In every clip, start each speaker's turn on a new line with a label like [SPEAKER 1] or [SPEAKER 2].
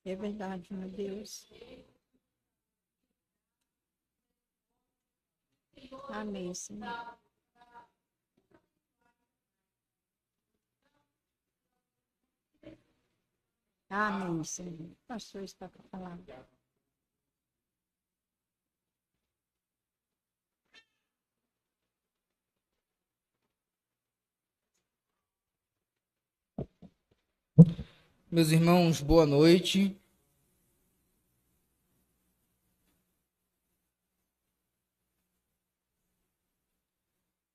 [SPEAKER 1] É verdade, meu Deus. Amém, Senhor. Amém, Senhor. Pastor está para falar.
[SPEAKER 2] Meus irmãos, boa noite.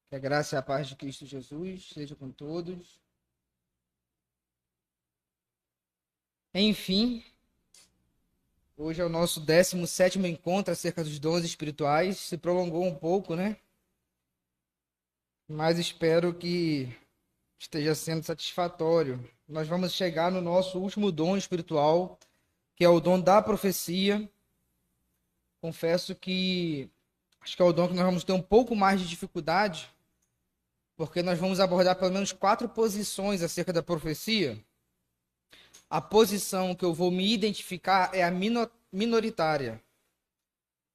[SPEAKER 2] Que a graça e a paz de Cristo Jesus seja com todos. Enfim, hoje é o nosso 17º encontro acerca dos dons espirituais. Se prolongou um pouco, né? Mas espero que esteja sendo satisfatório. Nós vamos chegar no nosso último dom espiritual, que é o dom da profecia. Confesso que acho que é o dom que nós vamos ter um pouco mais de dificuldade, porque nós vamos abordar pelo menos 4 posições acerca da profecia. A posição que eu vou me identificar é a minoritária.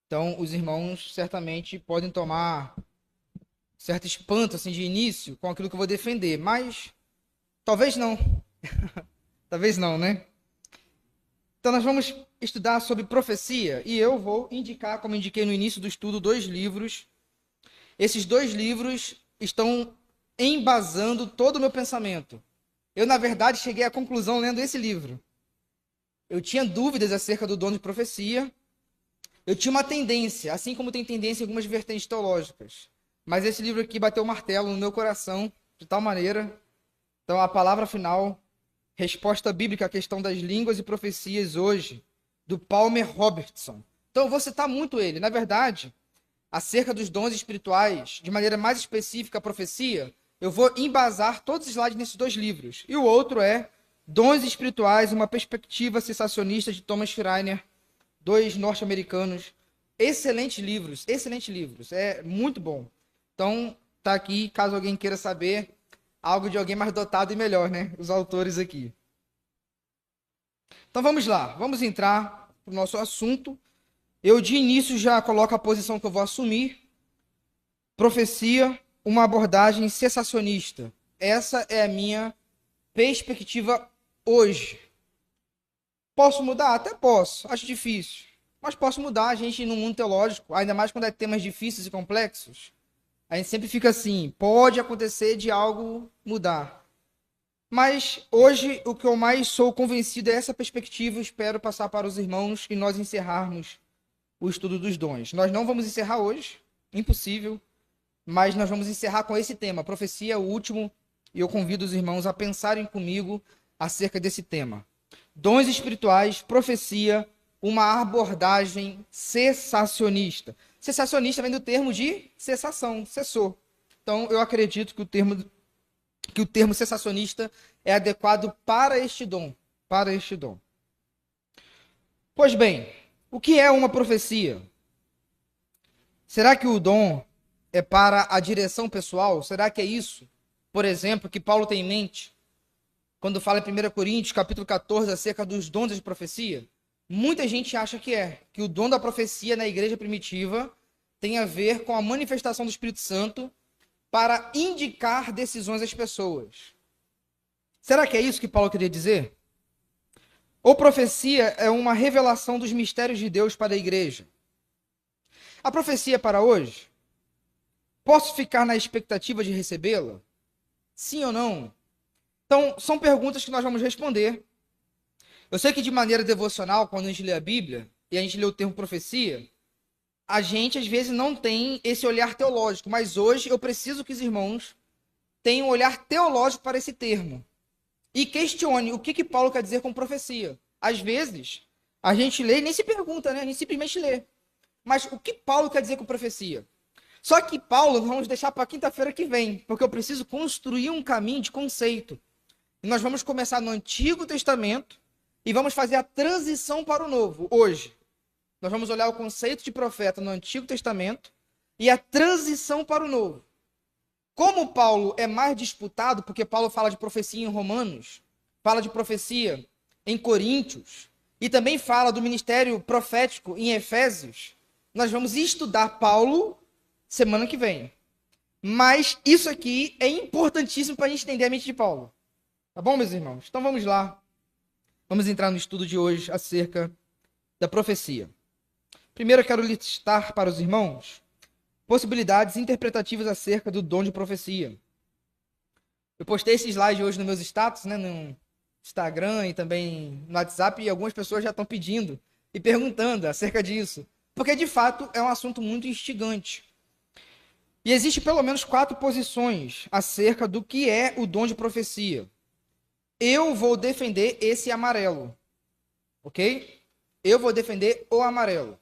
[SPEAKER 2] Então, os irmãos certamente podem tomar certo espanto assim, de início com aquilo que eu vou defender, mas talvez não. Talvez não, né? Então, nós vamos estudar sobre profecia e eu vou indicar, como indiquei no início do estudo, 2 livros. Esses 2 livros estão embasando todo o meu pensamento. Eu, na verdade, cheguei à conclusão lendo esse livro. Eu tinha dúvidas acerca do dom de profecia. Eu tinha uma tendência, assim como tem tendência em algumas vertentes teológicas. Mas esse livro aqui bateu o martelo no meu coração, de tal maneira. Então, a palavra final, resposta bíblica à questão das línguas e profecias hoje, do Palmer Robertson. Então, eu vou citar muito ele. Na verdade, acerca dos dons espirituais, de maneira mais específica a profecia, eu vou embasar todos os slides nesses 2 livros. E o outro é Dons Espirituais, uma perspectiva sensacionista de Thomas Schreiner, 2 norte-americanos. Excelentes livros, é muito bom. Então, tá aqui, caso alguém queira saber algo de alguém mais dotado e melhor, né? Os autores aqui. Então vamos lá, vamos entrar no nosso assunto. Eu de início já coloco a posição que eu vou assumir. Profecia, uma abordagem sensacionista. Essa é a minha perspectiva hoje. Posso mudar? Até posso. Acho difícil. Mas posso mudar. A gente, no mundo teológico, ainda mais quando é temas difíceis e complexos, a gente sempre fica assim: pode acontecer de algo mudar. Mas hoje, o que eu mais sou convencido é essa perspectiva. Espero passar para os irmãos e nós encerrarmos o estudo dos dons. Nós não vamos encerrar hoje, impossível, mas nós vamos encerrar com esse tema. A profecia é o último, e eu convido os irmãos a pensarem comigo acerca desse tema. Dons espirituais, profecia, uma abordagem cessacionista. Cessacionista vem do termo de cessação, cessou. Então, eu acredito que o termo cessacionista é adequado para este dom, para este dom. Pois bem, o que é uma profecia? Será que o dom é para a direção pessoal? Será que é isso, por exemplo, que Paulo tem em mente quando fala em 1 Coríntios, capítulo 14, acerca dos dons de profecia? Muita gente acha que o dom da profecia na igreja primitiva tem a ver com a manifestação do Espírito Santo para indicar decisões às pessoas. Será que é isso que Paulo queria dizer? Ou profecia é uma revelação dos mistérios de Deus para a igreja? A profecia é para hoje? Posso ficar na expectativa de recebê-la? Sim ou não? Então, são perguntas que nós vamos responder. Eu sei que de maneira devocional, quando a gente lê a Bíblia, e a gente lê o termo profecia, a gente às vezes não tem esse olhar teológico, mas hoje eu preciso que os irmãos tenham um olhar teológico para esse termo. E questione o que Paulo quer dizer com profecia. Às vezes, a gente lê e nem se pergunta, né? A gente simplesmente lê. Mas o que Paulo quer dizer com profecia? Só que Paulo, vamos deixar para quinta-feira que vem, porque eu preciso construir um caminho de conceito. E nós vamos começar no Antigo Testamento e vamos fazer a transição para o Novo, hoje. Nós vamos olhar o conceito de profeta no Antigo Testamento e a transição para o Novo. Como Paulo é mais disputado, porque Paulo fala de profecia em Romanos, fala de profecia em Coríntios, e também fala do ministério profético em Efésios, nós vamos estudar Paulo semana que vem. Mas isso aqui é importantíssimo para a gente entender a mente de Paulo. Tá bom, meus irmãos? Então vamos lá. Vamos entrar no estudo de hoje acerca da profecia. Primeiro eu quero listar para os irmãos possibilidades interpretativas acerca do dom de profecia. Eu postei esse slide hoje nos meus status, né, no Instagram e também no WhatsApp, e algumas pessoas já estão pedindo e perguntando acerca disso. Porque, de fato, é um assunto muito instigante. E existe pelo menos 4 posições acerca do que é o dom de profecia. Eu vou defender esse amarelo, ok? Eu vou defender o amarelo.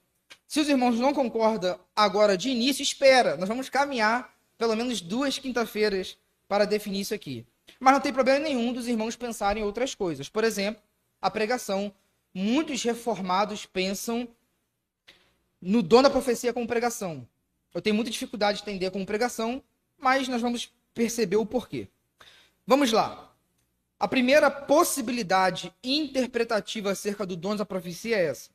[SPEAKER 2] Se os irmãos não concordam agora de início, espera. Nós vamos caminhar pelo menos 2 quinta-feiras para definir isso aqui. Mas não tem problema nenhum dos irmãos pensarem em outras coisas. Por exemplo, a pregação. Muitos reformados pensam no dom da profecia como pregação. Eu tenho muita dificuldade de entender como pregação, mas nós vamos perceber o porquê. Vamos lá. A primeira possibilidade interpretativa acerca do dom da profecia é essa.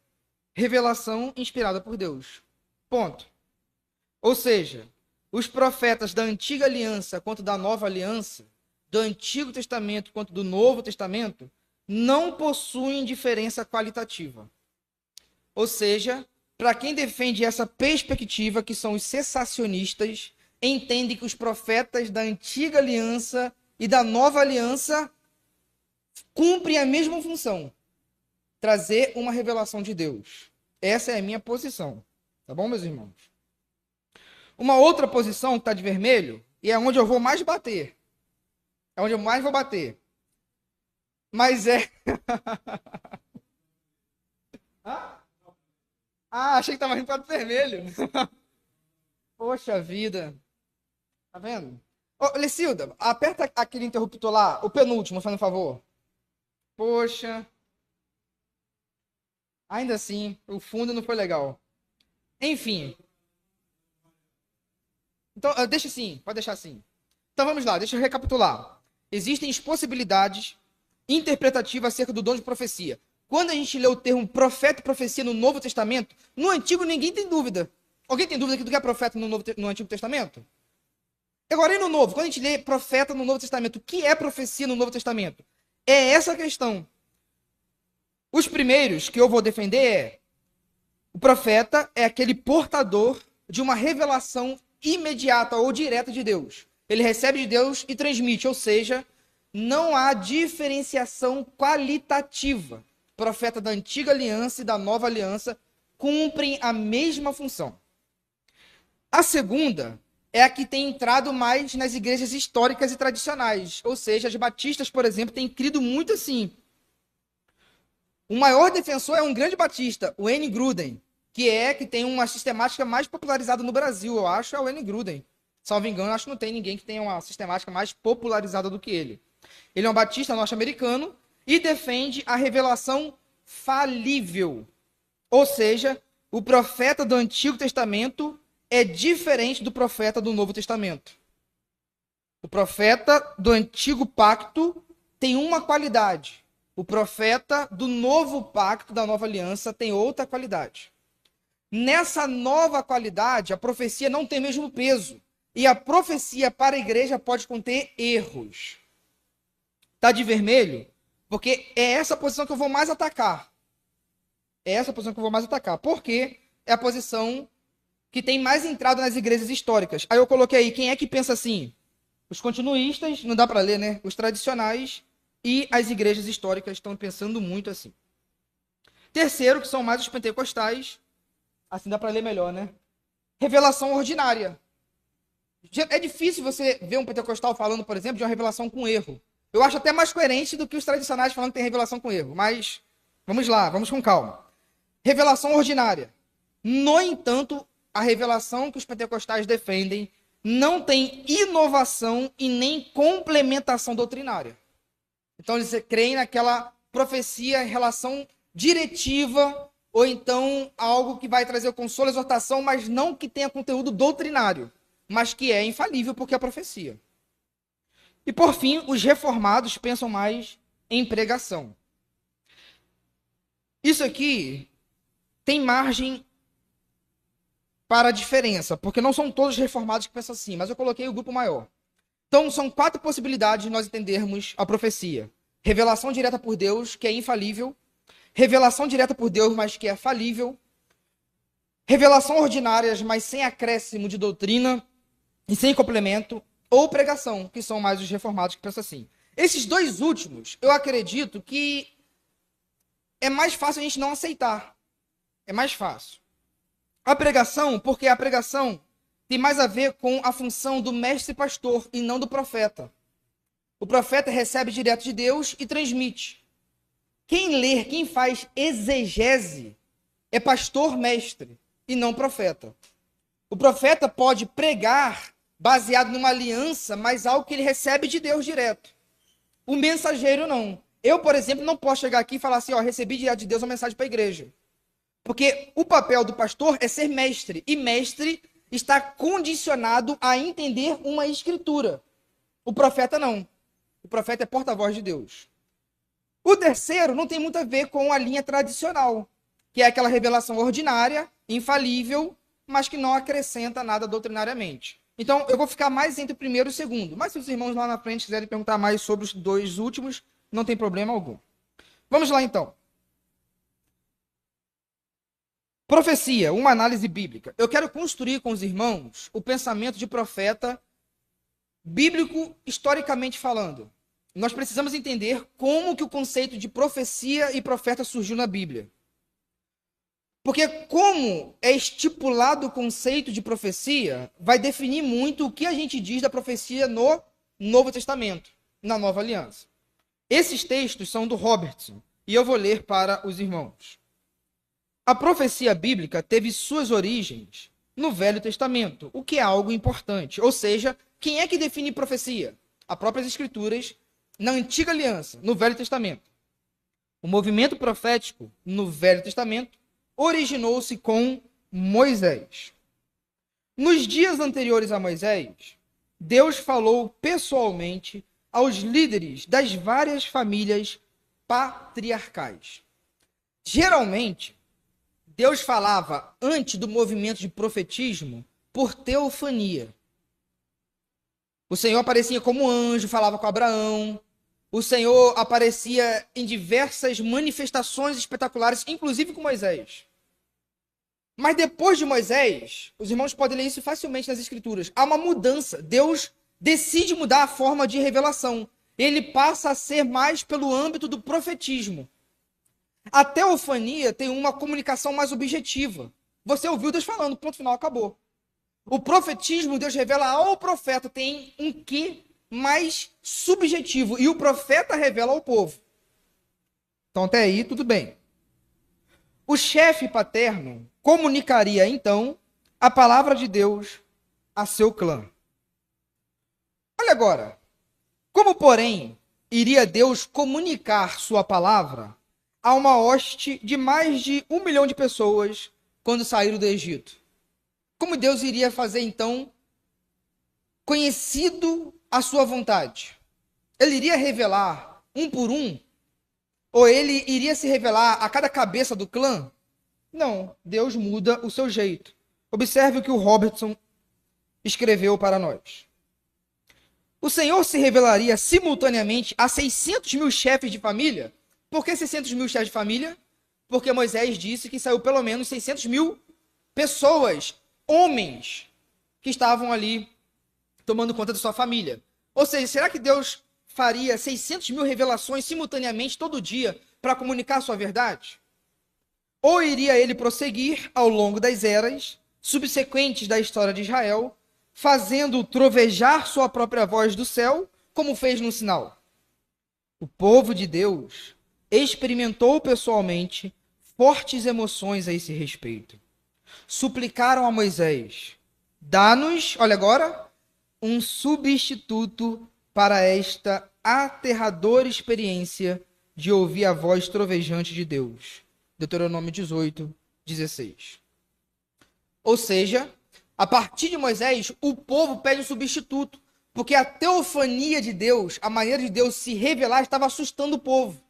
[SPEAKER 2] Revelação inspirada por Deus. Ponto. Ou seja, os profetas da antiga aliança quanto da nova aliança, do Antigo Testamento quanto do Novo Testamento, não possuem diferença qualitativa. Ou seja, para quem defende essa perspectiva, que são os cessacionistas, entende que os profetas da antiga aliança e da nova aliança cumprem a mesma função. Trazer uma revelação de Deus. Essa é a minha posição. Tá bom, meus irmãos? Uma outra posição que está de vermelho, e é onde eu vou mais bater. É onde eu mais vou bater. Mas é... achei que estava rindo para o vermelho. Poxa vida. Tá vendo? Ô, Lecilda, aperta aquele interruptor lá, o penúltimo, fazendo favor. Poxa... Ainda assim, o fundo não foi legal. Enfim. Então, deixa assim, pode deixar assim. Então vamos lá, deixa eu recapitular. Existem as possibilidades interpretativas acerca do dom de profecia. Quando a gente lê o termo profeta e profecia no Novo Testamento, no Antigo ninguém tem dúvida. Alguém tem dúvida do que é profeta no Antigo Testamento? Agora, e no Novo? Quando a gente lê profeta no Novo Testamento, o que é profecia no Novo Testamento? É essa a questão. Os primeiros que eu vou defender é: o profeta é aquele portador de uma revelação imediata ou direta de Deus. Ele recebe de Deus e transmite, ou seja, não há diferenciação qualitativa. O profeta da antiga aliança e da nova aliança cumprem a mesma função. A segunda é a que tem entrado mais nas igrejas históricas e tradicionais, ou seja, as batistas, por exemplo, têm crido muito assim. O maior defensor é um grande batista, o Wayne Grudem, que tem uma sistemática mais popularizada no Brasil, eu acho, é o Wayne Grudem. Salvo engano, acho que não tem ninguém que tenha uma sistemática mais popularizada do que ele. Ele é um batista norte-americano e defende a revelação falível. Ou seja, o profeta do Antigo Testamento é diferente do profeta do Novo Testamento. O profeta do Antigo Pacto tem uma qualidade. O profeta do Novo Pacto, da Nova Aliança, tem outra qualidade. Nessa nova qualidade, a profecia não tem o mesmo peso. E a profecia para a igreja pode conter erros. Está de vermelho? Porque é essa posição que eu vou mais atacar. É essa posição que eu vou mais atacar. Porque é a posição que tem mais entrado nas igrejas históricas. Aí eu coloquei aí, quem é que pensa assim? Os continuistas, não dá para ler, né? Os tradicionais e as igrejas históricas estão pensando muito assim. Terceiro, que são mais os pentecostais. Assim dá para ler melhor, né? Revelação ordinária. É difícil você ver um pentecostal falando, por exemplo, de uma revelação com erro. Eu acho até mais coerente do que os tradicionais falando que tem revelação com erro. Mas vamos lá, vamos com calma. Revelação ordinária. No entanto, a revelação que os pentecostais defendem não tem inovação e nem complementação doutrinária. Então eles creem naquela profecia em relação diretiva, ou então algo que vai trazer o consolo, a exortação, mas não que tenha conteúdo doutrinário, mas que é infalível porque é a profecia. E por fim, os reformados pensam mais em pregação. Isso aqui tem margem para a diferença, porque não são todos reformados que pensam assim, mas eu coloquei o grupo maior. Então, são 4 possibilidades de nós entendermos a profecia. Revelação direta por Deus, que é infalível. Revelação direta por Deus, mas que é falível. Revelação ordinária, mas sem acréscimo de doutrina e sem complemento. Ou pregação, que são mais os reformados que pensam assim. Esses 2 últimos, eu acredito que é mais fácil a gente não aceitar. É mais fácil. A pregação, porque a pregação tem mais a ver com a função do mestre pastor e não do profeta. O profeta recebe direto de Deus e transmite. Quem lê, quem faz exegese é pastor mestre e não profeta. O profeta pode pregar baseado numa aliança, mas algo que ele recebe de Deus direto. O mensageiro não. Eu, por exemplo, não posso chegar aqui e falar assim, ó, recebi direto de Deus uma mensagem para a igreja. Porque o papel do pastor é ser mestre. E mestre está condicionado a entender uma escritura. O profeta não. O profeta é porta-voz de Deus. O terceiro não tem muito a ver com a linha tradicional, que é aquela revelação ordinária, infalível, mas que não acrescenta nada doutrinariamente. Então, eu vou ficar mais entre o primeiro e o segundo. Mas se os irmãos lá na frente quiserem perguntar mais sobre os 2 últimos, não tem problema algum. Vamos lá, então. Profecia, uma análise bíblica. Eu quero construir com os irmãos o pensamento de profeta bíblico, historicamente falando. Nós precisamos entender como que o conceito de profecia e profeta surgiu na Bíblia. Porque como é estipulado o conceito de profecia, vai definir muito o que a gente diz da profecia no Novo Testamento, na Nova Aliança. Esses textos são do Robertson, e eu vou ler para os irmãos. A profecia bíblica teve suas origens no Velho Testamento, o que é algo importante. Ou seja, quem é que define profecia? As próprias Escrituras, na Antiga Aliança, no Velho Testamento. O movimento profético no Velho Testamento originou-se com Moisés. Nos dias anteriores a Moisés, Deus falou pessoalmente aos líderes das várias famílias patriarcais. Geralmente, Deus falava antes do movimento de profetismo por teofania. O Senhor aparecia como anjo, falava com Abraão. O Senhor aparecia em diversas manifestações espetaculares, inclusive com Moisés. Mas depois de Moisés, os irmãos podem ler isso facilmente nas Escrituras, há uma mudança. Deus decide mudar a forma de revelação. Ele passa a ser mais pelo âmbito do profetismo. A teofania tem uma comunicação mais objetiva. Você ouviu Deus falando, ponto final, acabou. O profetismo, Deus revela ao profeta, tem um quê mais subjetivo. E o profeta revela ao povo. Então até aí, tudo bem. O chefe paterno comunicaria, então, a palavra de Deus a seu clã. Olha agora. Como, porém, iria Deus comunicar sua palavra a uma hoste de mais de 1 milhão de pessoas quando saíram do Egito? Como Deus iria fazer, então, conhecido a sua vontade? Ele iria revelar um por um? Ou ele iria se revelar a cada cabeça do clã? Não, Deus muda o seu jeito. Observe o que o Robertson escreveu para nós. O Senhor se revelaria simultaneamente a 600 mil chefes de família. Por que 600 mil chefes de família? Porque Moisés disse que saiu pelo menos 600 mil pessoas, homens, que estavam ali tomando conta da sua família. Ou seja, será que Deus faria 600 mil revelações simultaneamente todo dia para comunicar a sua verdade? Ou iria ele prosseguir ao longo das eras subsequentes da história de Israel, fazendo trovejar sua própria voz do céu, como fez no sinal? O povo de Deus experimentou pessoalmente fortes emoções a esse respeito. Suplicaram a Moisés: dá-nos, olha agora, um substituto para esta aterradora experiência de ouvir a voz trovejante de Deus. Deuteronômio 18, 16. Ou seja, a partir de Moisés, o povo pede um substituto, porque a teofania de Deus, a maneira de Deus se revelar, estava assustando o povo.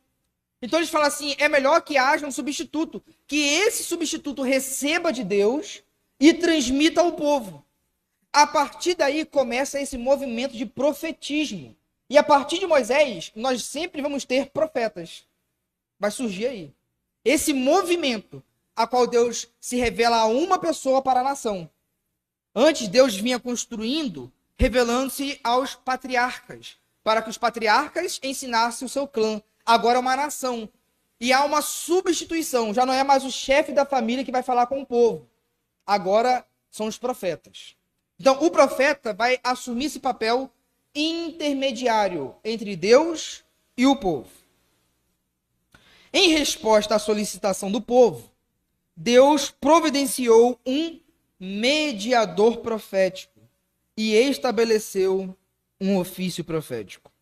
[SPEAKER 2] Então eles falam assim, é melhor que haja um substituto, que esse substituto receba de Deus e transmita ao povo. A partir daí começa esse movimento de profetismo. E a partir de Moisés, nós sempre vamos ter profetas. Vai surgir aí. Esse movimento a qual Deus se revela a uma pessoa para a nação. Antes, Deus vinha construindo, revelando-se aos patriarcas, para que os patriarcas ensinassem o seu clã. Agora é uma nação. E há uma substituição. Já não é mais o chefe da família que vai falar com o povo. Agora são os profetas. Então, o profeta vai assumir esse papel intermediário entre Deus e o povo. Em resposta à solicitação do povo, Deus providenciou um mediador profético e estabeleceu um ofício profético.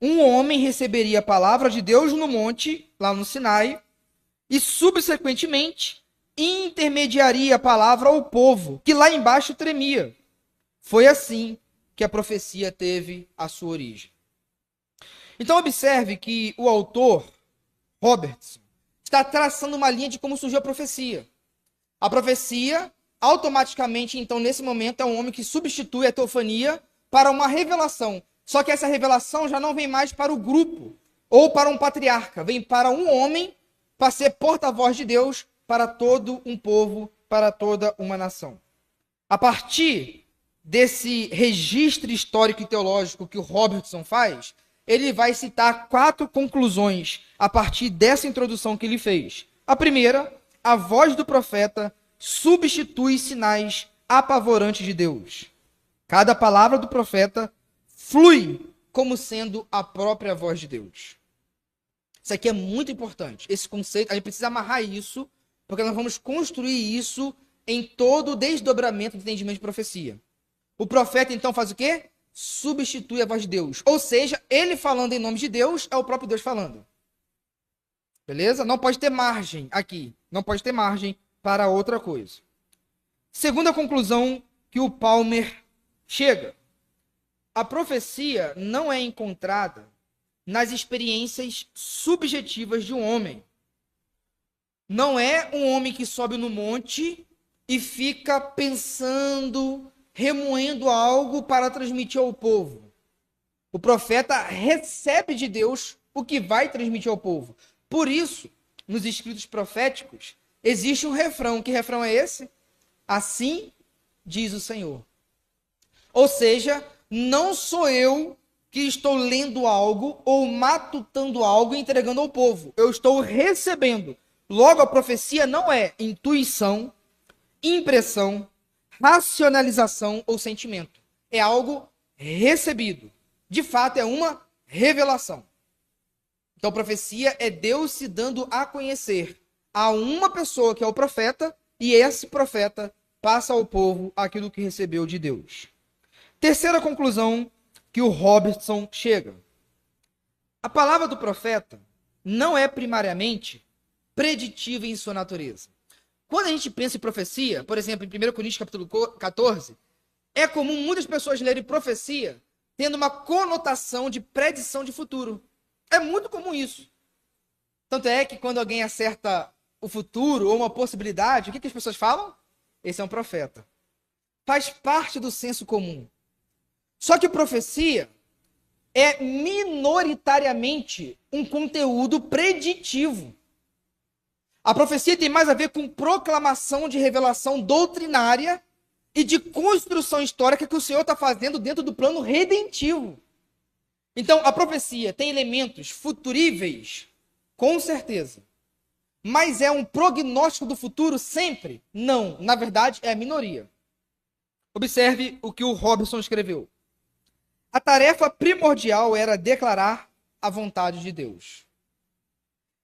[SPEAKER 2] Um homem receberia a palavra de Deus no monte, lá no Sinai, e subsequentemente intermediaria a palavra ao povo, que lá embaixo tremia. Foi assim que a profecia teve a sua origem. Então observe que o autor, Robertson, está traçando uma linha de como surgiu a profecia. A profecia, automaticamente, então, nesse momento, é um homem que substitui a teofania para uma revelação. Só que essa revelação já não vem mais para o grupo ou para um patriarca, vem para um homem para ser porta-voz de Deus para todo um povo, para toda uma nação. A partir desse registro histórico e teológico que o Robertson faz, ele vai citar 4 conclusões a partir dessa introdução que ele fez. A primeira, a voz do profeta substitui sinais apavorantes de Deus. Cada palavra do profeta flui como sendo a própria voz de Deus. Isso aqui é muito importante. Esse conceito, a gente precisa amarrar isso, porque nós vamos construir isso em todo o desdobramento do entendimento de profecia. O profeta, então, faz o quê? Substitui a voz de Deus. Ou seja, ele falando em nome de Deus, é o próprio Deus falando. Beleza? Não pode ter margem aqui. Não pode ter margem para outra coisa. Segunda conclusão que o Palmer chega. A profecia não é encontrada nas experiências subjetivas de um homem. Não é um homem que sobe no monte e fica pensando, remoendo algo para transmitir ao povo. O profeta recebe de Deus o que vai transmitir ao povo. Por isso, nos escritos proféticos, existe um refrão. Que refrão é esse? Assim diz o Senhor. Ou seja, não sou eu que estou lendo algo ou matutando algo e entregando ao povo. Eu estou recebendo. Logo, a profecia não é intuição, impressão, racionalização ou sentimento. É algo recebido. De fato, é uma revelação. Então, profecia é Deus se dando a conhecer a uma pessoa que é o profeta, e esse profeta passa ao povo aquilo que recebeu de Deus. Terceira conclusão que o Robertson chega. A palavra do profeta não é primariamente preditiva em sua natureza. Quando a gente pensa em profecia, por exemplo, em 1 Coríntios capítulo 14, é comum muitas pessoas lerem profecia tendo uma conotação de predição de futuro. É muito comum isso. Tanto é que quando alguém acerta o futuro ou uma possibilidade, o que as pessoas falam? Esse é um profeta. Faz parte do senso comum. Só que profecia é minoritariamente um conteúdo preditivo. A profecia tem mais a ver com proclamação de revelação doutrinária e de construção histórica que o Senhor está fazendo dentro do plano redentivo. Então, a profecia tem elementos futuríveis, com certeza. Mas é um prognóstico do futuro sempre? Não. Na verdade, é a minoria. Observe o que o Robertson escreveu. A tarefa primordial era declarar a vontade de Deus.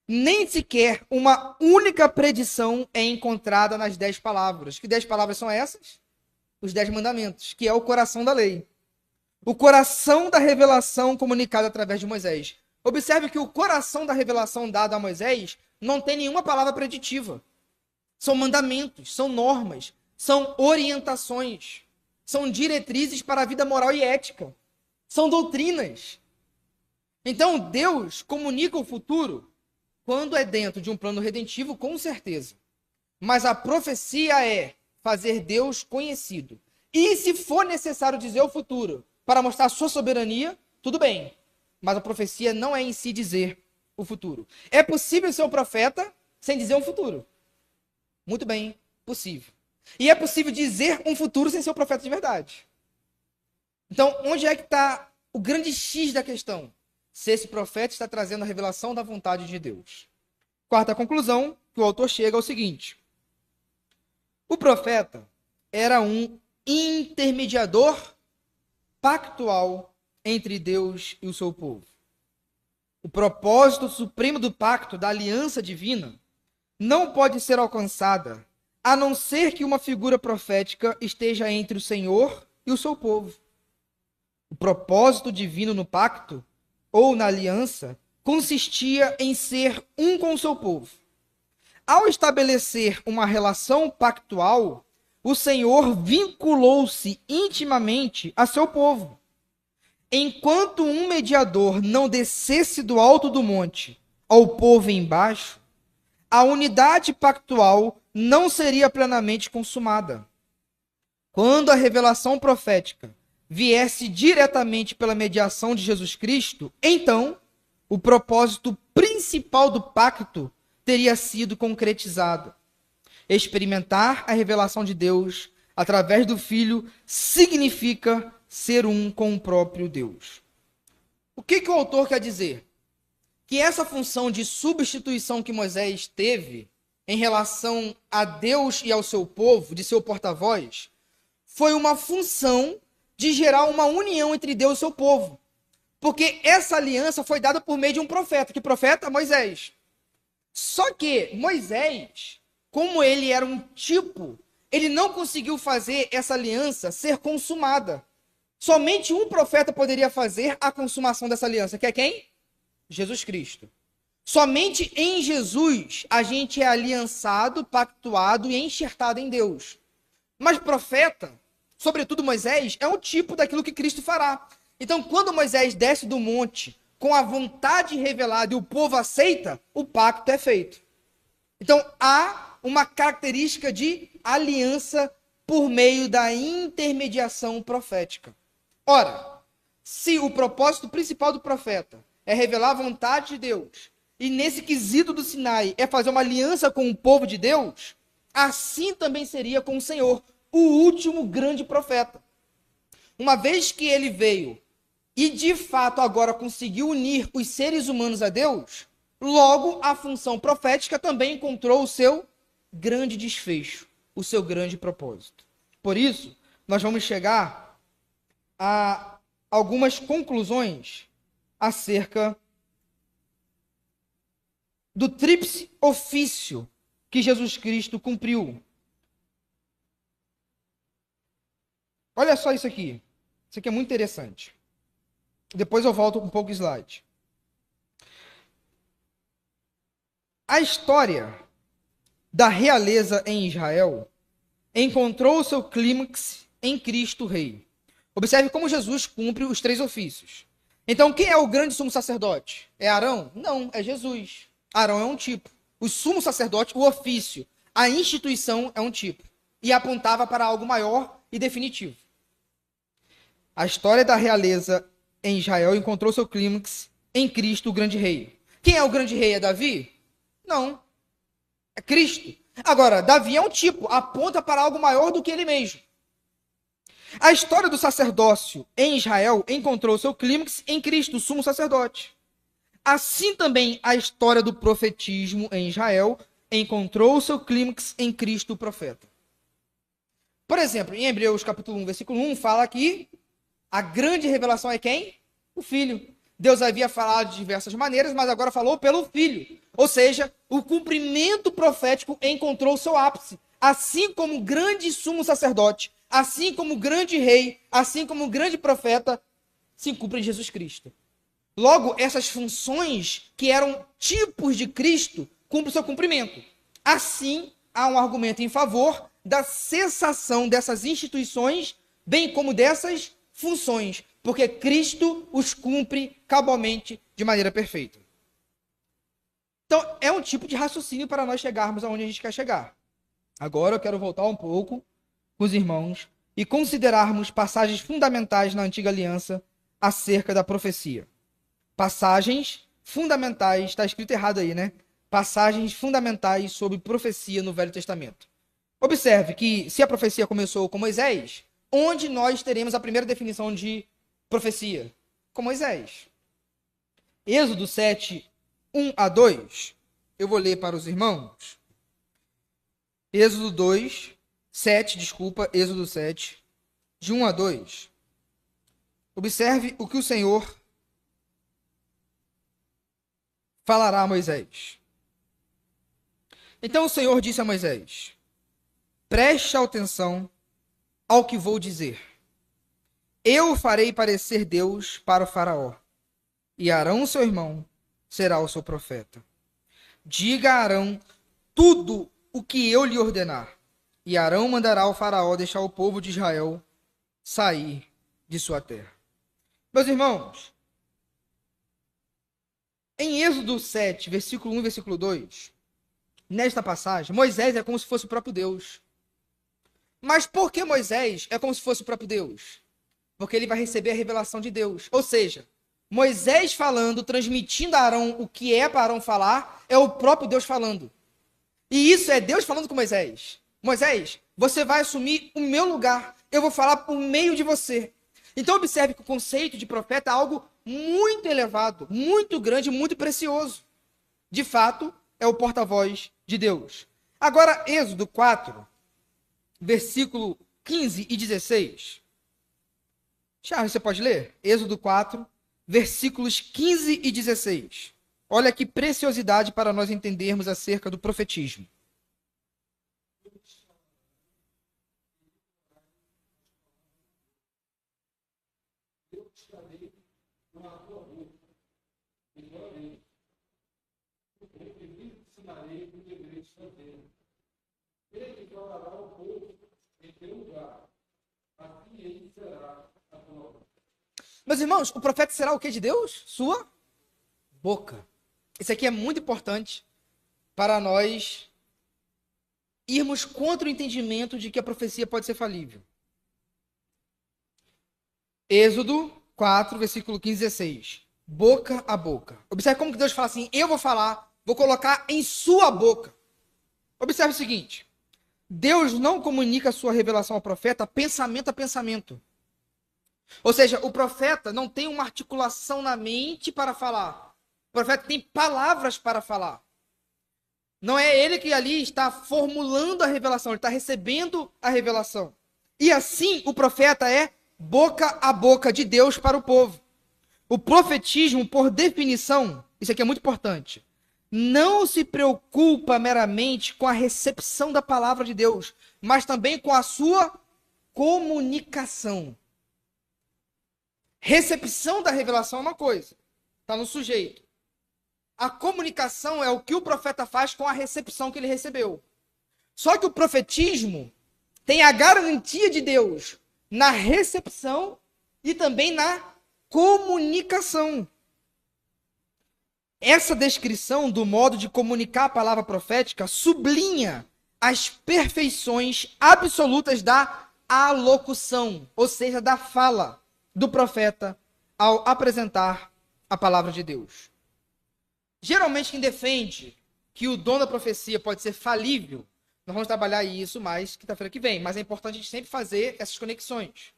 [SPEAKER 2] Nem sequer uma única predição é encontrada nas 10 palavras. Que 10 palavras são essas? Os 10 mandamentos, que é o coração da lei. O coração da revelação comunicada através de Moisés. Observe que o coração da revelação dada a Moisés não tem nenhuma palavra preditiva. São mandamentos, são normas, são orientações, são diretrizes para a vida moral e ética. São doutrinas. Então, Deus comunica o futuro Quando é dentro de um plano redentivo, com certeza. Mas a profecia é fazer Deus conhecido. E se for necessário dizer o futuro para mostrar a sua soberania, tudo bem. Mas a profecia não é em si dizer o futuro. É possível ser um profeta sem dizer um futuro. Muito bem, possível. E é possível dizer um futuro sem ser um profeta de verdade. Então, onde é que está o grande X da questão? Se esse profeta está trazendo a revelação da vontade de Deus. Quarta conclusão que o autor chega é o seguinte. O profeta era um intermediador pactual entre Deus e o seu povo. O propósito supremo do pacto, da aliança divina, não pode ser alcançada a não ser que uma figura profética esteja entre o Senhor e o seu povo. O propósito divino no pacto, ou na aliança, consistia em ser um com o seu povo. Ao estabelecer uma relação pactual, o Senhor vinculou-se intimamente a seu povo. Enquanto um mediador não descesse do alto do monte ao povo embaixo, a unidade pactual não seria plenamente consumada. Quando a revelação profética viesse diretamente pela mediação de Jesus Cristo, então o propósito principal do pacto teria sido concretizado. Experimentar a revelação de Deus através do Filho significa ser um com o próprio Deus. O que o autor quer dizer? Que essa função de substituição que Moisés teve em relação a Deus e ao seu povo, de seu porta-voz, foi uma função de gerar uma união entre Deus e seu povo. Porque essa aliança foi dada por meio de um profeta. Que profeta? Moisés. Só que Moisés, como ele era um tipo, ele não conseguiu fazer essa aliança ser consumada. Somente um profeta poderia fazer a consumação dessa aliança, que é quem? Jesus Cristo. Somente em Jesus a gente é aliançado, pactuado e enxertado em Deus. Mas profeta, sobretudo Moisés, é um tipo daquilo que Cristo fará. Então, quando Moisés desce do monte com a vontade revelada e o povo aceita, o pacto é feito. Então, há uma característica de aliança por meio da intermediação profética. Ora, se o propósito principal do profeta é revelar a vontade de Deus, e nesse quesito do Sinai é fazer uma aliança com o povo de Deus, assim também seria com o Senhor, o último grande profeta. Uma vez que ele veio e de fato agora conseguiu unir os seres humanos a Deus, logo a função profética também encontrou o seu grande desfecho, o seu grande propósito. Por isso, nós vamos chegar a algumas conclusões acerca do tríplice ofício que Jesus Cristo cumpriu. Olha só isso aqui. Isso aqui é muito interessante. Depois eu volto um pouco o slide. A história da realeza em Israel encontrou o seu clímax em Cristo Rei. Observe como Jesus cumpre os três ofícios. Então, quem é o grande sumo sacerdote? É Arão? Não, é Jesus. Arão é um tipo. O sumo sacerdote, o ofício, a instituição é um tipo. E apontava para algo maior e definitivo. A história da realeza em Israel encontrou seu clímax em Cristo, o grande rei. Quem é o grande rei? É Davi? Não. É Cristo. Agora, Davi é um tipo, aponta para algo maior do que ele mesmo. A história do sacerdócio em Israel encontrou seu clímax em Cristo, o sumo sacerdote. Assim também a história do profetismo em Israel encontrou seu clímax em Cristo, o profeta. Por exemplo, em Hebreus capítulo 1, versículo 1, fala que a grande revelação é quem? O Filho. Deus havia falado de diversas maneiras, mas agora falou pelo Filho. Ou seja, o cumprimento profético encontrou seu ápice. Assim como o grande sumo sacerdote, assim como o grande rei, assim como o grande profeta, se cumpre em Jesus Cristo. Logo, essas funções que eram tipos de Cristo, cumprem o seu cumprimento. Assim, há um argumento em favor da cessação dessas instituições, bem como dessas funções, porque Cristo os cumpre cabalmente de maneira perfeita. Então, é um tipo de raciocínio para nós chegarmos aonde a gente quer chegar. Agora eu quero voltar um pouco com os irmãos e considerarmos passagens fundamentais na Antiga Aliança acerca da profecia. Passagens fundamentais, está escrito errado aí, né? Passagens fundamentais sobre profecia no Velho Testamento. Observe que se a profecia começou com Moisés, onde nós teremos a primeira definição de profecia? Com Moisés. Êxodo 7, 1 a 2. Eu vou ler para os irmãos. Êxodo 7, de 1 a 2. Observe o que o Senhor falará a Moisés. Então o Senhor disse a Moisés: preste atenção ao que vou dizer. Eu farei parecer Deus para o faraó, e Arão, seu irmão, será o seu profeta. Diga a Arão tudo o que eu lhe ordenar, e Arão mandará ao faraó deixar o povo de Israel sair de sua terra. Meus irmãos, em Êxodo 7, versículo 1 e versículo 2, nesta passagem, Moisés é como se fosse o próprio Deus. Mas por que Moisés é como se fosse o próprio Deus? Porque ele vai receber a revelação de Deus. Ou seja, Moisés falando, transmitindo a Arão o que é para Arão falar, é o próprio Deus falando. E isso é Deus falando com Moisés. Moisés, você vai assumir o meu lugar. Eu vou falar por meio de você. Então observe que o conceito de profeta é algo muito elevado, muito grande, muito precioso. De fato, é o porta-voz de Deus. Agora, Êxodo 4, versículo 15 e 16. Charles, você pode ler? Êxodo 4, versículos 15 e 16. Olha que preciosidade para nós entendermos acerca do profetismo. Meus irmãos, o profeta será o que de Deus? Sua boca. Isso aqui é muito importante para nós irmos contra o entendimento de que a profecia pode ser falível. Êxodo 4, versículo 15 e 16. Boca a boca. Observe como que Deus fala assim: eu vou falar, vou colocar em sua boca. Observe o seguinte: Deus não comunica a sua revelação ao profeta pensamento a pensamento. Ou seja, o profeta não tem uma articulação na mente para falar. O profeta tem palavras para falar. Não é ele que ali está formulando a revelação, ele está recebendo a revelação. E assim, o profeta é boca a boca de Deus para o povo. O profetismo, por definição, isso aqui é muito importante, não se preocupa meramente com a recepção da palavra de Deus, mas também com a sua comunicação. Recepção da revelação é uma coisa, está no sujeito. A comunicação é o que o profeta faz com a recepção que ele recebeu. Só que o profetismo tem a garantia de Deus na recepção e também na comunicação. Essa descrição do modo de comunicar a palavra profética sublinha as perfeições absolutas da alocução, ou seja, da fala do profeta ao apresentar a palavra de Deus. Geralmente quem defende que o dom da profecia pode ser falível, nós vamos trabalhar isso mais quinta-feira que vem, mas é importante a gente sempre fazer essas conexões.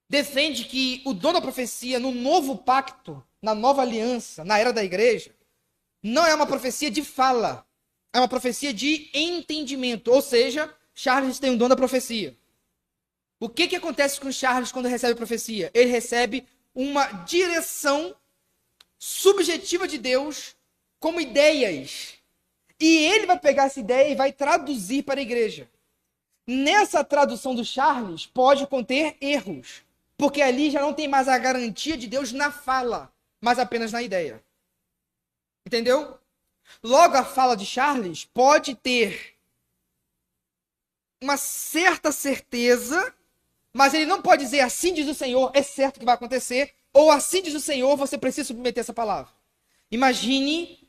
[SPEAKER 2] Defende que o dom da profecia no novo pacto, na nova aliança, na era da igreja, não é uma profecia de fala, é uma profecia de entendimento. Ou seja, Charles tem o dom da profecia. O que acontece com Charles quando recebe a profecia? Ele recebe uma direção subjetiva de Deus como ideias. E ele vai pegar essa ideia e vai traduzir para a igreja. Nessa tradução do Charles, pode conter erros. Porque ali já não tem mais a garantia de Deus na fala, mas apenas na ideia. Entendeu? Logo, a fala de Charles pode ter uma certa certeza, mas ele não pode dizer assim diz o Senhor, é certo que vai acontecer, ou assim diz o Senhor, você precisa submeter essa palavra. Imagine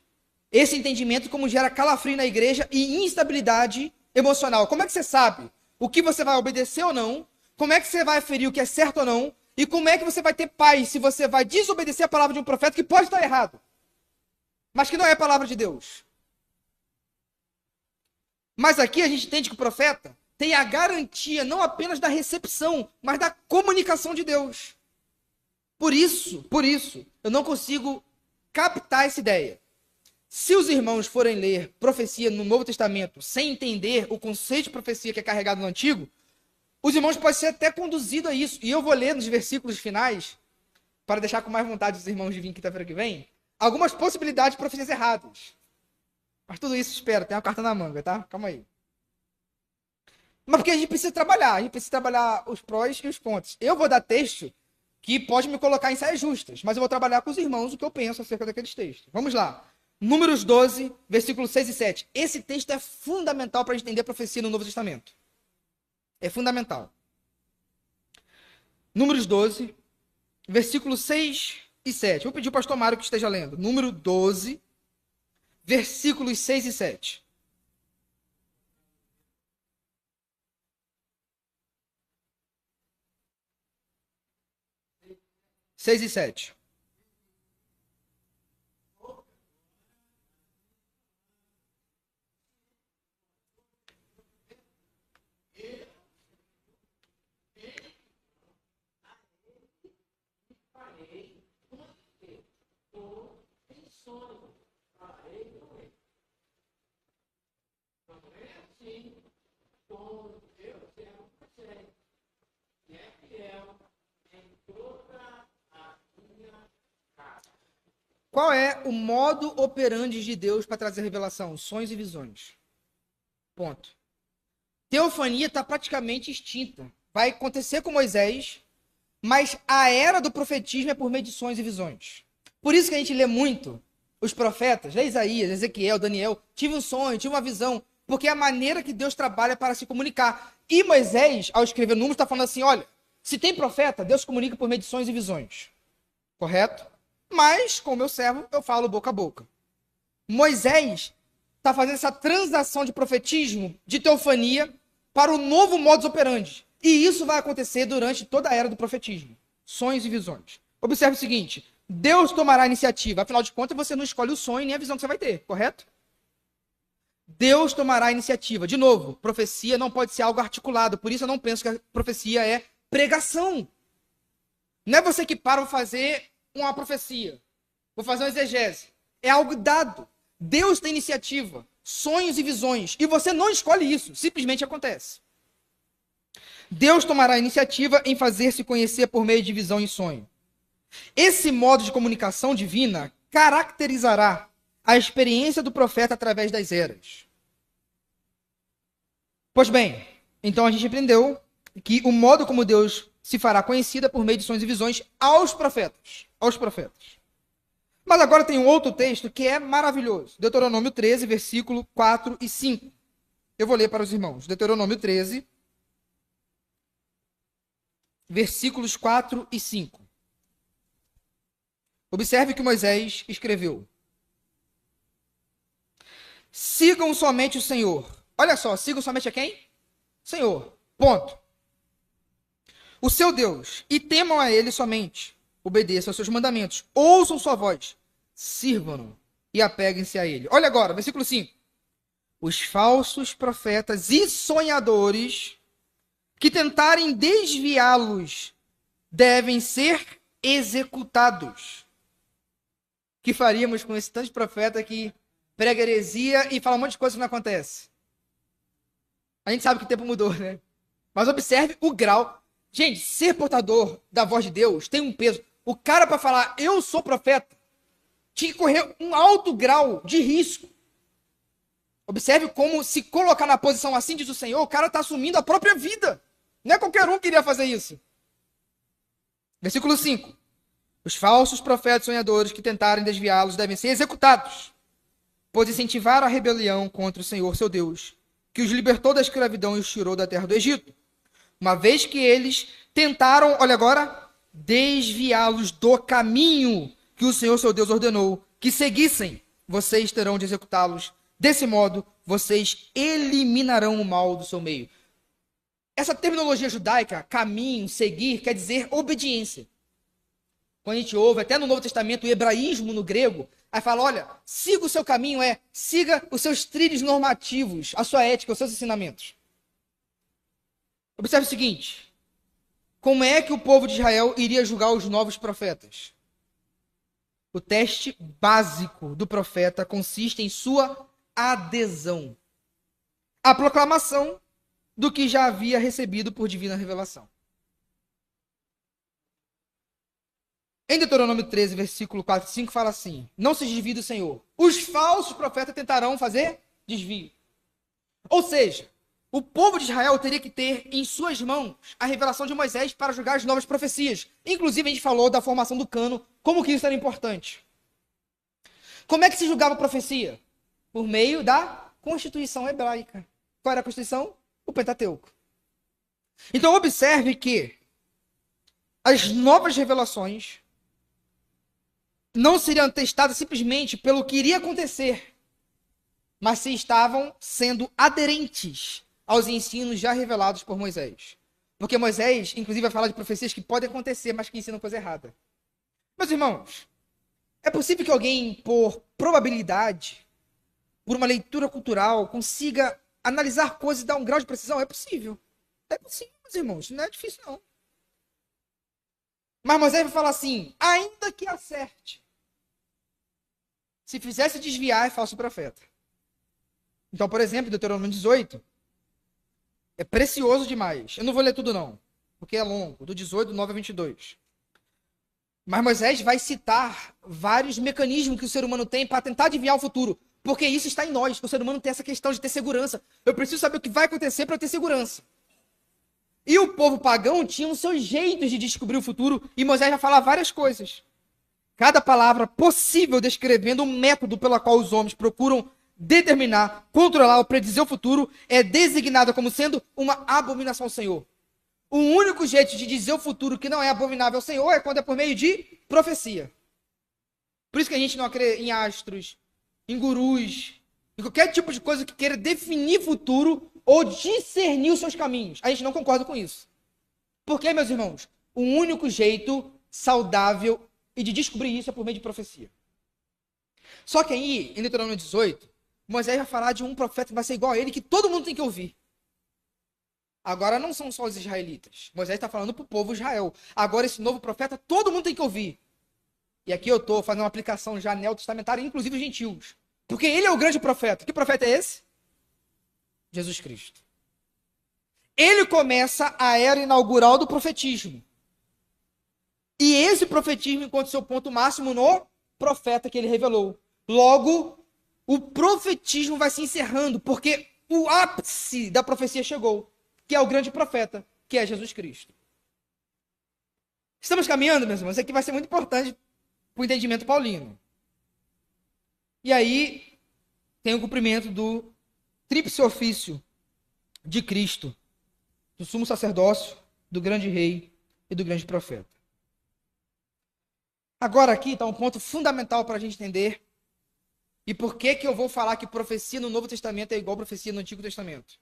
[SPEAKER 2] Esse entendimento como gera calafrio na igreja e instabilidade emocional. Como é que você sabe o que você vai obedecer ou não? Como é que você vai aferir o que é certo ou não? E como é que você vai ter paz se você vai desobedecer a palavra de um profeta que pode estar errado, mas que não é a palavra de Deus? Mas aqui a gente entende que o profeta tem a garantia não apenas da recepção, mas da comunicação de Deus. Por isso, eu não consigo captar essa ideia. Se os irmãos forem ler profecia no Novo Testamento sem entender o conceito de profecia que é carregado no Antigo, os irmãos podem ser até conduzidos a isso. E eu vou ler nos versículos finais, para deixar com mais vontade os irmãos de vir quinta-feira que vem, algumas possibilidades de profecias erradas. Mas tudo isso, espera, tem uma carta na manga, tá? Calma aí. Mas porque a gente precisa trabalhar os prós e os contras. Eu vou dar texto que pode me colocar em saias justas, mas eu vou trabalhar com os irmãos o que eu penso acerca daqueles textos. Vamos lá. Números 12, versículos 6 e 7. Esse texto é fundamental para a gente entender a profecia no Novo Testamento. É fundamental. Números 12, versículos 6 e 7. Vou pedir ao pastor Mário que esteja lendo. Número 12, versículos 6 e 7. Seis e 7. Qual é o modo operandi de Deus para trazer revelação? Sonhos e visões. Ponto. Teofania está praticamente extinta. Vai acontecer com Moisés, mas a era do profetismo é por meio de sonhos e visões. Por isso que a gente lê muito os profetas, Isaías, Ezequiel, Daniel, tive um sonho, tive uma visão, porque é a maneira que Deus trabalha para se comunicar. E Moisés, ao escrever Números, está falando assim, olha, se tem profeta, Deus comunica por meio de sonhos e visões. Correto? Mas, com o meu servo, eu falo boca a boca. Moisés está fazendo essa transação de profetismo, de teofania, para o novo modus operandi. E isso vai acontecer durante toda a era do profetismo. Sonhos e visões. Observe o seguinte, Deus tomará a iniciativa. Afinal de contas, você não escolhe o sonho nem a visão que você vai ter, correto? Deus tomará a iniciativa. De novo, profecia não pode ser algo articulado. Por isso eu não penso que a profecia é pregação. Não é você que para fazer uma profecia. Vou fazer uma exegese. É algo dado. Deus tem iniciativa, sonhos e visões. E você não escolhe isso. Simplesmente acontece. Deus tomará a iniciativa em fazer-se conhecer por meio de visão e sonho. Esse modo de comunicação divina caracterizará a experiência do profeta através das eras. Pois bem, então a gente aprendeu que o modo como Deus se fará conhecida por meio de sonhos e visões aos profetas. Aos profetas. Mas agora tem um outro texto que é maravilhoso. Deuteronômio 13, versículo 4 e 5. Eu vou ler para os irmãos. Deuteronômio 13, versículos 4 e 5. Observe que Moisés escreveu. Sigam somente o Senhor. Olha só, sigam somente a quem? Senhor. Ponto. O seu Deus. E temam a ele somente. Obedeçam aos seus mandamentos. Ouçam sua voz. Sirvam-no e apeguem-se a ele. Olha agora, versículo 5. Os falsos profetas e sonhadores que tentarem desviá-los devem ser executados. O que faríamos com esse tanto de profeta que prega heresia e fala um monte de coisa que não acontece? A gente sabe que o tempo mudou, né? Mas observe o grau. Gente, ser portador da voz de Deus tem um peso. O cara, para falar, eu sou profeta, tinha que correr um alto grau de risco. Observe como se colocar na posição assim, diz o Senhor, o cara está assumindo a própria vida. Não é qualquer um que iria fazer isso. Versículo 5. Os falsos profetas sonhadores que tentarem desviá-los devem ser executados, pois incentivaram a rebelião contra o Senhor, seu Deus, que os libertou da escravidão e os tirou da terra do Egito. Uma vez que eles tentaram, olha agora, desviá-los do caminho que o Senhor, seu Deus, ordenou que seguissem. vocês terão de executá-los. Desse modo, vocês eliminarão o mal do seu meio. Essa terminologia judaica, caminho, seguir, quer dizer obediência. Quando a gente ouve, até no Novo Testamento, o hebraísmo no grego, aí fala, olha, siga o seu caminho, siga os seus trilhos normativos, a sua ética, os seus ensinamentos. Observe o seguinte, como é que o povo de Israel iria julgar os novos profetas? O teste básico do profeta consiste em sua adesão à proclamação do que já havia recebido por divina revelação. Em Deuteronômio 13, versículo 4 e 5, fala assim, não se desvie do Senhor. Os falsos profetas tentarão fazer desvio. Ou seja, o povo de Israel teria que ter em suas mãos a revelação de Moisés para julgar as novas profecias. Inclusive, a gente falou da formação do cano, como que isso era importante. Como é que se julgava a profecia? Por meio da Constituição hebraica. Qual era a Constituição? O Pentateuco. Então, observe que as novas revelações não seriam testadas simplesmente pelo que iria acontecer, mas se estavam sendo aderentes aos ensinos já revelados por Moisés. Porque Moisés, inclusive, vai falar de profecias que podem acontecer, mas que ensinam coisa errada. Meus irmãos, é possível que alguém, por probabilidade, por uma leitura cultural, consiga analisar coisas e dar um grau de precisão? É possível. É possível, meus irmãos. Não é difícil, não. Mas Moisés vai falar assim, ainda que acerte, se fizesse desviar, é falso profeta. Então, por exemplo, Deuteronômio 18, é precioso demais. Eu não vou ler tudo não, porque é longo, do 18, do 9 a 22. Mas Moisés vai citar vários mecanismos que o ser humano tem para tentar adivinhar o futuro, porque isso está em nós. O ser humano tem essa questão de ter segurança. Eu preciso saber o que vai acontecer para eu ter segurança. E o povo pagão tinha os seus jeitos de descobrir o futuro, e Moisés vai falar várias coisas. Cada palavra possível descrevendo o método pelo qual os homens procuram determinar, controlar ou predizer o futuro é designada como sendo uma abominação ao Senhor. O único jeito de dizer o futuro que não é abominável ao Senhor é quando é por meio de profecia. Por isso que a gente não acredita em astros, em gurus, em qualquer tipo de coisa que queira definir futuro ou discernir os seus caminhos. A gente não concorda com isso. Por quê, meus irmãos? O único jeito saudável e de descobrir isso é por meio de profecia. Só que aí, em Deuteronômio 18, Moisés vai falar de um profeta que vai ser igual a ele, que todo mundo tem que ouvir. Agora não são só os israelitas. Moisés está falando para o povo de Israel. Agora esse novo profeta, todo mundo tem que ouvir. E aqui eu estou fazendo uma aplicação já neotestamentária, inclusive os gentios. Porque ele é o grande profeta. Que profeta é esse? Jesus Cristo. Ele começa a era inaugural do profetismo. E esse profetismo encontra seu ponto máximo no profeta que ele revelou. Logo, o profetismo vai se encerrando, porque o ápice da profecia chegou, que é o grande profeta, que é Jesus Cristo. Estamos caminhando, meus irmãos? Isso aqui vai ser muito importante para o entendimento paulino. E aí, tem o cumprimento do tríplice ofício de Cristo, do sumo sacerdócio, do grande rei e do grande profeta. Agora aqui está um ponto fundamental para a gente entender e por que eu vou falar que profecia no Novo Testamento é igual a profecia no Antigo Testamento.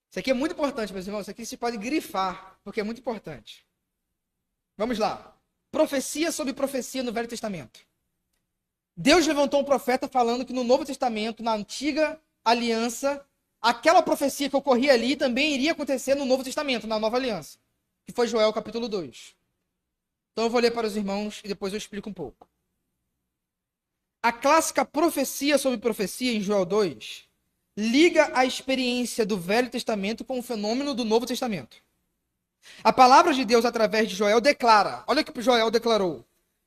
[SPEAKER 2] Isso aqui é muito importante, meus irmãos. Isso aqui se pode grifar, porque é muito importante. Vamos lá. Profecia sobre profecia no Velho Testamento. Deus levantou um profeta falando que no Novo Testamento, na Antiga Aliança, aquela profecia que ocorria ali também iria acontecer no Novo Testamento, na Nova Aliança, que foi Joel capítulo 2. Então eu vou ler para os irmãos e depois eu explico um pouco. A clássica profecia sobre profecia em Joel 2 liga a experiência do Velho Testamento com o fenômeno do Novo Testamento. A palavra de Deus através de Joel declara, olha o que Joel declarou: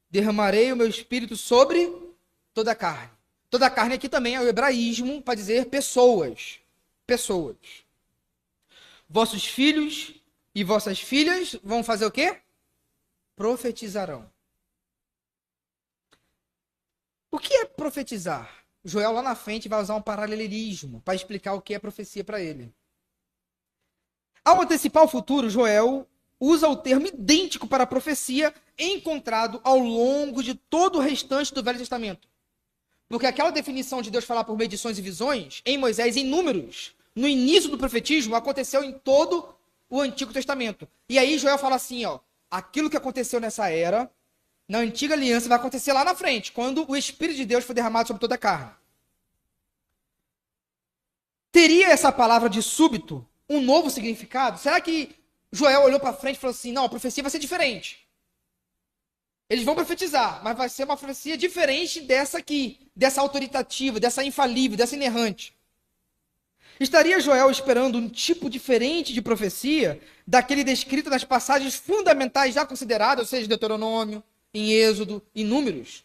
[SPEAKER 2] derramarei o meu espírito sobre toda a carne. Toda a carne aqui também é o hebraísmo para dizer pessoas. Pessoas. Vossos filhos e vossas filhas vão fazer o quê? Profetizarão. O que é profetizar? Joel lá na frente vai usar um paralelismo para explicar o que é profecia para ele. Ao antecipar o futuro, Joel usa o termo idêntico para a profecia encontrado ao longo de todo o restante do Velho Testamento. Porque aquela definição de Deus falar por meio de sonhos e visões, em Moisés, em Números, no início do profetismo, aconteceu em todo o Antigo Testamento. E aí Joel fala assim, ó, aquilo que aconteceu nessa era, na antiga aliança, vai acontecer lá na frente, quando o Espírito de Deus for derramado sobre toda a carne. Teria essa palavra de súbito um novo significado? Será que Joel olhou para frente e falou assim, não, a profecia vai ser diferente. Eles vão profetizar, mas vai ser uma profecia diferente dessa aqui, dessa autoritativa, dessa infalível, dessa inerrante. Estaria Joel esperando um tipo diferente de profecia daquele descrito nas passagens fundamentais já consideradas, ou seja, em Deuteronômio, em Êxodo, em Números?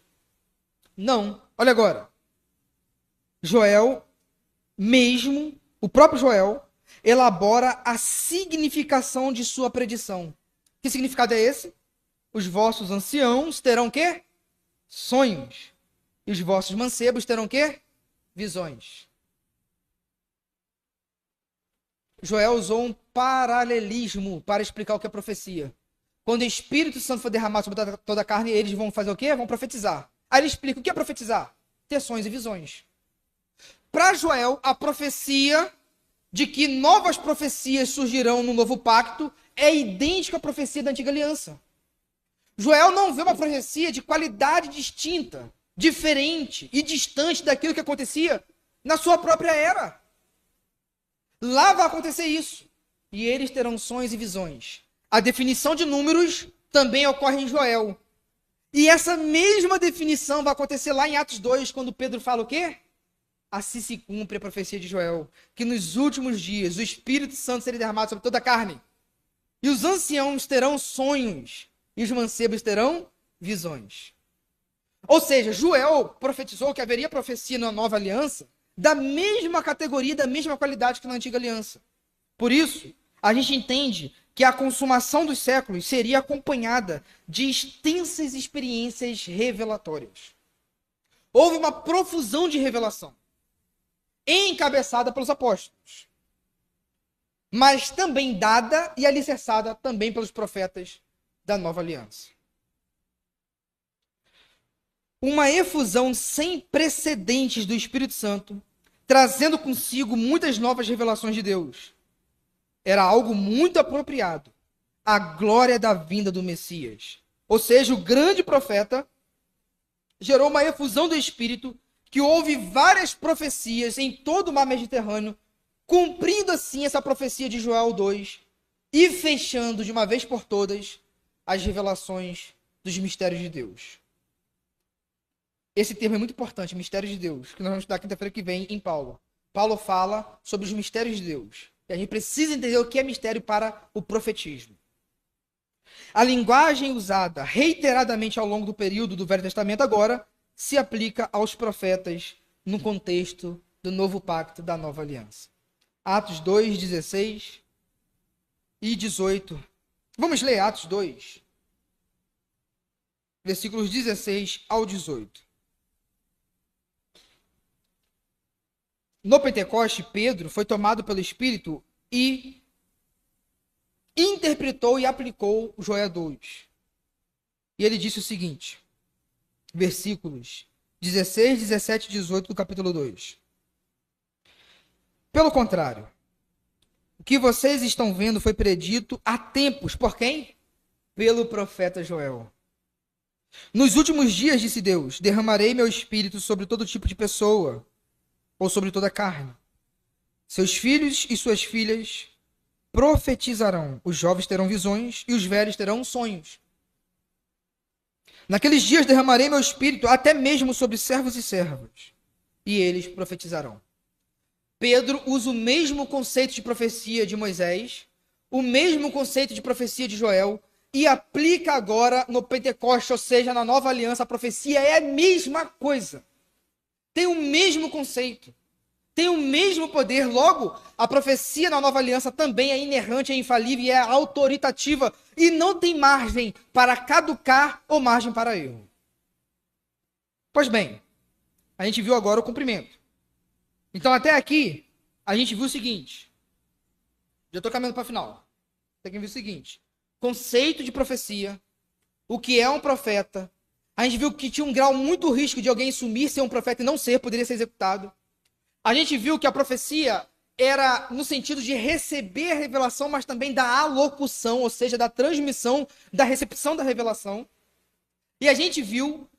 [SPEAKER 2] Não. Olha agora. Joel, mesmo, o próprio Joel, elabora a significação de sua predição. Que significado é esse? Os vossos anciãos terão o quê? Sonhos. E os vossos mancebos terão o quê? Visões. Joel usou um paralelismo para explicar o que é profecia. Quando o Espírito Santo for derramado sobre toda a carne, eles vão fazer o quê? Vão profetizar. Aí ele explica o que é profetizar? Ter sonhos e visões. Para Joel, a profecia de que novas profecias surgirão no novo pacto é idêntica à profecia da antiga aliança. Joel não vê uma profecia de qualidade distinta, diferente e distante daquilo que acontecia na sua própria era. Lá vai acontecer isso. E eles terão sonhos e visões. A definição de Números também ocorre em Joel. E essa mesma definição vai acontecer lá em Atos 2, quando Pedro fala o quê? Assim se cumpre a profecia de Joel, que nos últimos dias o Espírito Santo será derramado sobre toda a carne. E os anciãos terão sonhos, e os mancebos terão visões. Ou seja, Joel profetizou que haveria profecia na nova aliança da mesma categoria, da mesma qualidade que na antiga aliança. Por isso, a gente entende que a consumação dos séculos seria acompanhada de extensas experiências revelatórias. Houve uma profusão de revelação, encabeçada pelos apóstolos, mas também dada e alicerçada também pelos profetas da nova aliança. Uma efusão sem precedentes do Espírito Santo, trazendo consigo muitas novas revelações de Deus. Era algo muito apropriado à glória da vinda do Messias. Ou seja, o grande profeta gerou uma efusão do Espírito, que houve várias profecias em todo o mar Mediterrâneo, cumprindo assim essa profecia de Joel 2 e fechando de uma vez por todas as revelações dos mistérios de Deus. Esse termo é muito importante, mistérios de Deus, que nós vamos estudar quinta-feira que vem em Paulo. Paulo fala sobre os mistérios de Deus. E a gente precisa entender o que é mistério para o profetismo. A linguagem usada reiteradamente ao longo do período do Velho Testamento agora se aplica aos profetas no contexto do novo pacto da nova aliança. Atos 2, 16 e 18. Vamos ler Atos 2, versículos 16 ao 18. No Pentecoste, Pedro foi tomado pelo Espírito e interpretou e aplicou Joel 2. E ele disse o seguinte, versículos 16, 17 e 18 do capítulo 2. Pelo contrário, o que vocês estão vendo foi predito há tempos. Por quem? Pelo profeta Joel. Nos últimos dias, disse Deus, derramarei meu espírito sobre todo tipo de pessoa, ou sobre toda a carne. Seus filhos e suas filhas profetizarão, os jovens terão visões e os velhos terão sonhos. Naqueles dias derramarei meu espírito até mesmo sobre servos e servas, e eles profetizarão. Pedro usa o mesmo conceito de profecia de Moisés, o mesmo conceito de profecia de Joel, e aplica agora no Pentecoste, ou seja, na nova aliança. A profecia é a mesma coisa. Tem o mesmo conceito, tem o mesmo poder. Logo, a profecia na nova aliança também é inerrante, é infalível e é autoritativa e não tem margem para caducar ou margem para erro. Pois bem, a gente viu agora o cumprimento. Então, até aqui, a gente viu o seguinte. Já estou caminhando para o final. Até aqui viu o seguinte. Conceito de profecia, o que é um profeta. A gente viu que tinha um grau muito risco de alguém sumir, ser um profeta e não ser, poderia ser executado. A gente viu que a profecia era no sentido de receber a revelação, mas também da alocução, ou seja, da transmissão, da recepção da revelação. E a gente viu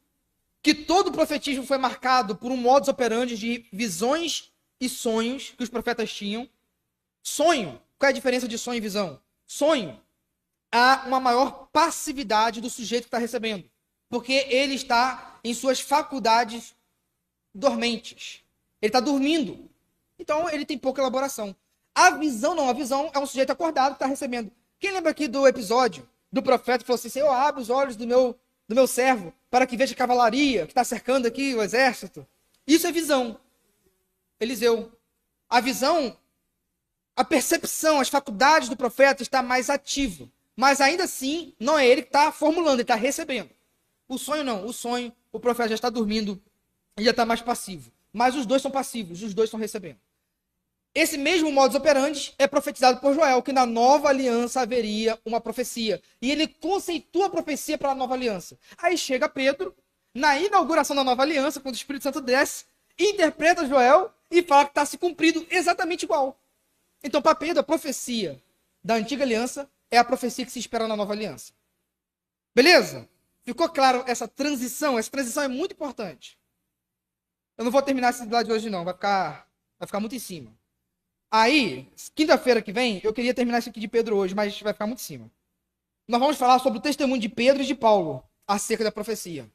[SPEAKER 2] que todo o profetismo foi marcado por um modus operandi de visões e sonhos que os profetas tinham. Sonho, qual é a diferença de sonho e visão? Sonho, há uma maior passividade do sujeito que está recebendo, porque ele está em suas faculdades dormentes. Ele está dormindo. Então, ele tem pouca elaboração. A visão não. A visão é um sujeito acordado que está recebendo. Quem lembra aqui do episódio do profeta que falou assim, Senhor, abre os olhos do meu servo para que veja a cavalaria que está cercando aqui o exército? Isso é visão. Eliseu. A visão, a percepção, as faculdades do profeta está mais ativa. Mas ainda assim, não é ele que está formulando, ele está recebendo. O sonho não. O sonho, o profeta já está dormindo e já está mais passivo. Mas os dois são passivos, os dois estão recebendo. Esse mesmo modus operandi é profetizado por Joel, que na nova aliança haveria uma profecia. E ele conceitua a profecia para a nova aliança. Aí chega Pedro, na inauguração da nova aliança, quando o Espírito Santo desce, interpreta Joel e fala que está se cumprindo exatamente igual. Então, para Pedro, a profecia da antiga aliança é a profecia que se espera na nova aliança. Beleza? Ficou claro essa transição? Essa transição é muito importante. Eu não vou terminar esse slide hoje, não. Vai ficar muito em cima. Aí, quinta-feira que vem, eu queria terminar isso aqui de Pedro hoje, mas vai ficar muito em cima. Nós vamos falar sobre o testemunho de Pedro e de Paulo acerca da profecia.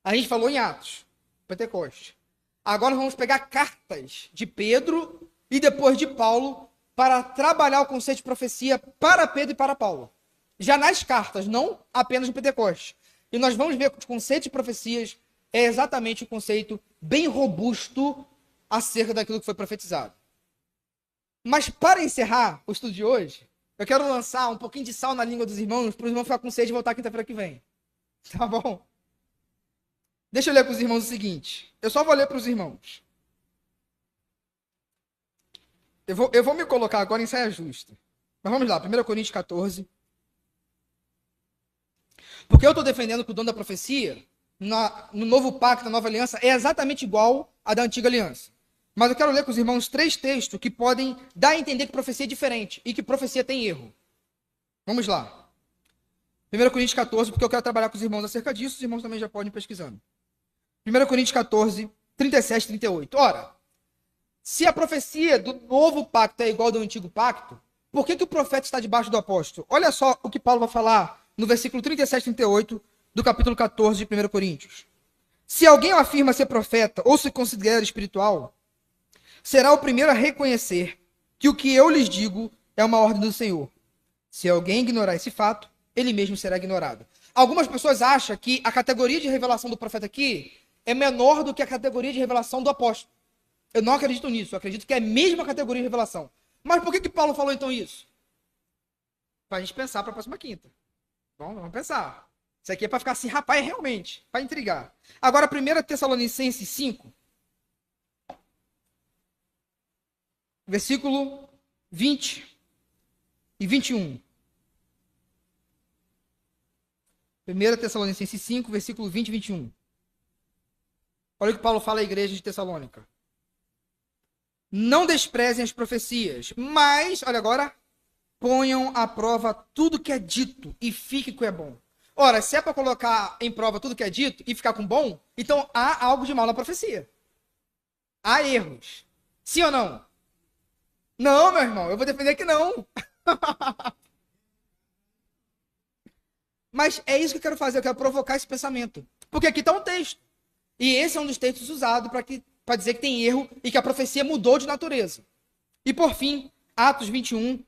[SPEAKER 2] A gente falou em Atos, Pentecoste. Agora nós vamos pegar cartas de Pedro e depois de Paulo para trabalhar o conceito de profecia para Pedro e para Paulo. Já nas cartas, não apenas no Pentecoste. E nós vamos ver que os conceitos de profecias é exatamente o conceito bem robusto acerca daquilo que foi profetizado. Mas para encerrar o estudo de hoje, eu quero lançar um pouquinho de sal na língua dos irmãos, para os irmãos ficarem com sede e voltar quinta-feira que vem. Tá bom? Deixa eu ler para os irmãos o seguinte. Eu só vou ler para os irmãos. Eu vou me colocar agora em saia justa. Mas vamos lá, 1 Coríntios 14. Porque eu estou defendendo que o dom da profecia, no novo pacto, na nova aliança, é exatamente igual à da antiga aliança. Mas eu quero ler com os irmãos 3 textos que podem dar a entender que profecia é diferente e que profecia tem erro. Vamos lá. 1 Coríntios 14, porque eu quero trabalhar com os irmãos acerca disso, os irmãos também já podem ir pesquisando. 1 Coríntios 14, 37 e 38. Ora, se a profecia do novo pacto é igual ao do antigo pacto, por que o profeta está debaixo do apóstolo? Olha só o que Paulo vai falar no versículo 37 e 38 do capítulo 14 de 1 Coríntios. Se alguém afirma ser profeta ou se considera espiritual, será o primeiro a reconhecer que o que eu lhes digo é uma ordem do Senhor. Se alguém ignorar esse fato, ele mesmo será ignorado. Algumas pessoas acham que a categoria de revelação do profeta aqui é menor do que a categoria de revelação do apóstolo. Eu não acredito nisso, eu acredito que é a mesma categoria de revelação. Mas por que Paulo falou então isso? Para a gente pensar para a próxima quinta. Vamos pensar. Isso aqui é para ficar assim, rapaz, realmente, para intrigar. Agora, 1 Tessalonicenses 5, versículo 20 e 21. 1 Tessalonicenses 5, versículo 20 e 21. Olha o que Paulo fala à igreja de Tessalônica. Não desprezem as profecias, mas, olha agora, ponham à prova tudo que é dito e fique com o que é bom. Ora, se é para colocar em prova tudo que é dito e ficar com bom, então há algo de mal na profecia. Há erros. Sim ou não? Não, meu irmão, eu vou defender que não. Mas é isso que eu quero fazer, eu quero provocar esse pensamento. Porque aqui está um texto. E esse é um dos textos usados para dizer que tem erro e que a profecia mudou de natureza. E por fim, Atos 21.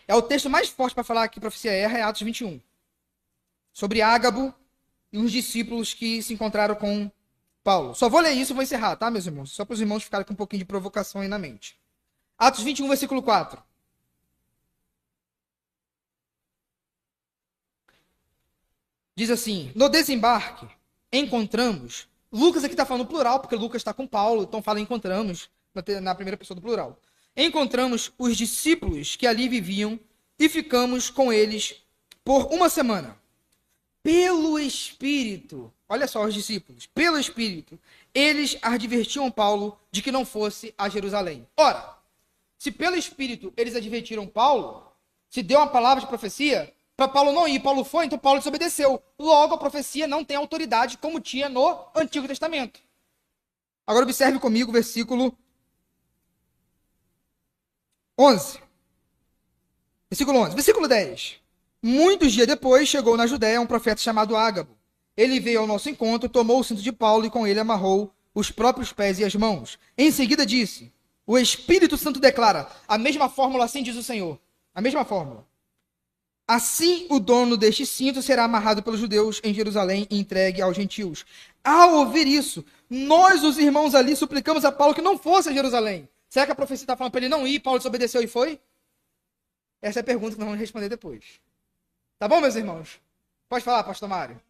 [SPEAKER 2] É o texto mais forte para falar que a profecia erra, é Atos 21. Sobre Ágabo e os discípulos que se encontraram com Paulo. Só vou ler isso e vou encerrar, tá, meus irmãos? Só para os irmãos ficarem com um pouquinho de provocação aí na mente. Atos 21, versículo 4. Diz assim, no desembarque, encontramos... Lucas aqui está falando plural, porque Lucas está com Paulo, então fala encontramos, na primeira pessoa do plural. Encontramos os discípulos que ali viviam e ficamos com eles por uma semana. pelo Espírito, olha só os discípulos, pelo Espírito, eles advertiam Paulo de que não fosse a Jerusalém. Ora, se pelo Espírito eles advertiram Paulo, se deu uma palavra de profecia, para Paulo não ir, Paulo foi, então Paulo desobedeceu. Logo, a profecia não tem autoridade como tinha no Antigo Testamento. Agora observe comigo o versículo 11. Versículo 11. Versículo 10. Muitos dias depois, chegou na Judéia um profeta chamado Ágabo. Ele veio ao nosso encontro, tomou o cinto de Paulo e com ele amarrou os próprios pés e as mãos. Em seguida disse, o Espírito Santo declara, a mesma fórmula, assim diz o Senhor. A mesma fórmula. Assim o dono deste cinto será amarrado pelos judeus em Jerusalém e entregue aos gentios. Ao ouvir isso, nós, os irmãos ali, suplicamos a Paulo que não fosse a Jerusalém. Será que a profecia está falando para ele não ir, Paulo desobedeceu e foi? Essa é a pergunta que nós vamos responder depois. Tá bom, meus irmãos? Pode falar, pastor Mário.